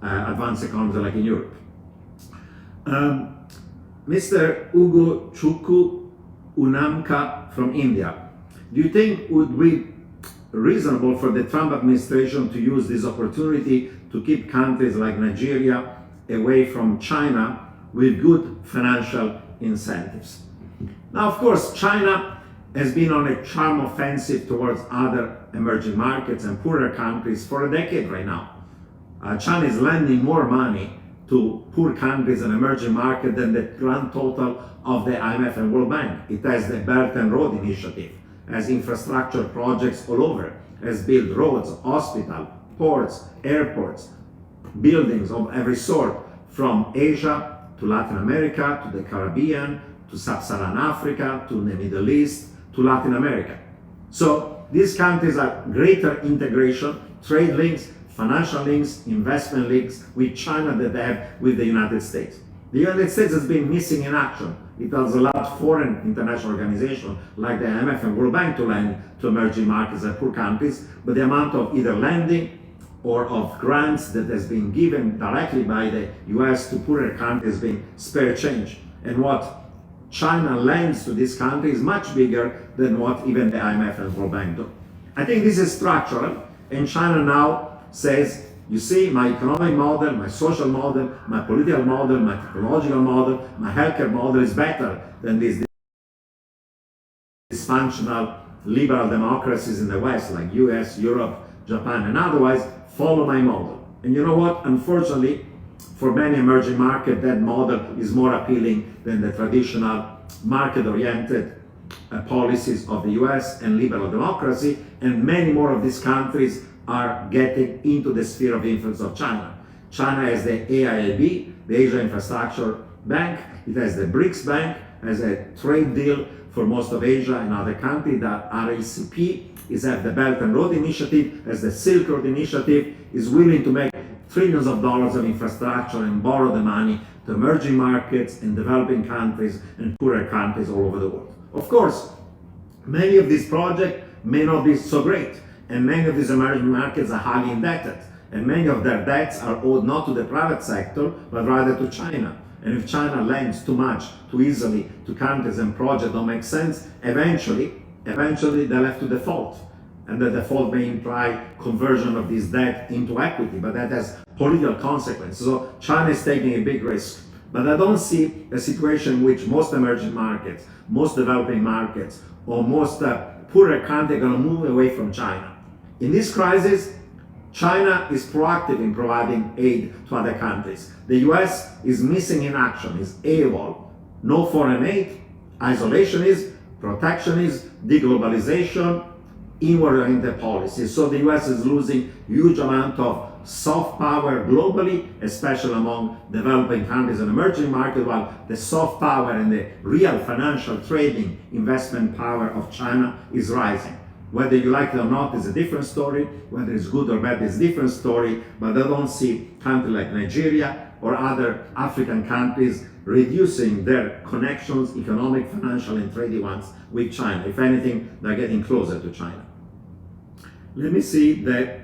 advanced economies like in Europe. Mr. Ugo Chukwu Unamka from India, do you think it would be reasonable for the Trump administration to use this opportunity to keep countries like Nigeria away from China with good financial incentives? Now, of course, China has been on a charm offensive towards other emerging markets and poorer countries for a decade right now. China is lending more money to poor countries and emerging markets than the grand total of the IMF and World Bank. It has the Belt and Road Initiative, has infrastructure projects all over, has built roads, hospitals, ports, airports, buildings of every sort, from Asia to Latin America, to the Caribbean, to Sub-Saharan Africa, to the Middle East, to Latin America. So these countries are greater integration, trade links, financial links, investment links with China that they have with the United States. The United States has been missing in action. It has allowed foreign international organizations like the IMF and World Bank to lend to emerging markets and poor countries, but the amount of either lending or of grants that has been given directly by the US to poorer countries has been spare change. And what China lends to this country is much bigger than what even the IMF and World Bank do. I think this is structural, and China now says, you see, my economic model, my social model, my political model, my technological model, my healthcare model is better than these dysfunctional liberal democracies in the West, like US, Europe, Japan, and otherwise. Follow my model. And you know what? Unfortunately, for many emerging markets, that model is more appealing than the traditional market-oriented policies of the US and liberal democracy, and many more of these countries are getting into the sphere of influence of China. China has the AIIB, the Asia Infrastructure Bank. It has the BRICS Bank, has a trade deal for most of Asia and other countries. The RCEP is have the Belt and Road Initiative, has the Silk Road Initiative, is willing to make trillions of dollars of infrastructure and borrow the money to emerging markets and developing countries and poorer countries all over the world. Of course, many of these projects may not be so great, and many of these emerging markets are highly indebted, and many of their debts are owed not to the private sector, but rather to China. And if China lends too much, too easily to countries and projects don't make sense, eventually they'll have to default. And the default may imply conversion of this debt into equity, but that has political consequences. So China is taking a big risk. But I don't see a situation in which most emerging markets, most developing markets, or most poorer countries are going to move away from China. In this crisis, China is proactive in providing aid to other countries. The US is missing in action, is AWOL. No foreign aid, isolationism, protectionism, deglobalization, inward-oriented policies. So the US is losing huge amount of soft power globally, especially among developing countries and emerging markets, while the soft power and the real financial trading investment power of China is rising. Whether you like it or not is a different story. Whether it's good or bad is a different story. But I don't see countries like Nigeria or other African countries reducing their connections, economic, financial, and trading ones with China. If anything, they're getting closer to China. Let me see the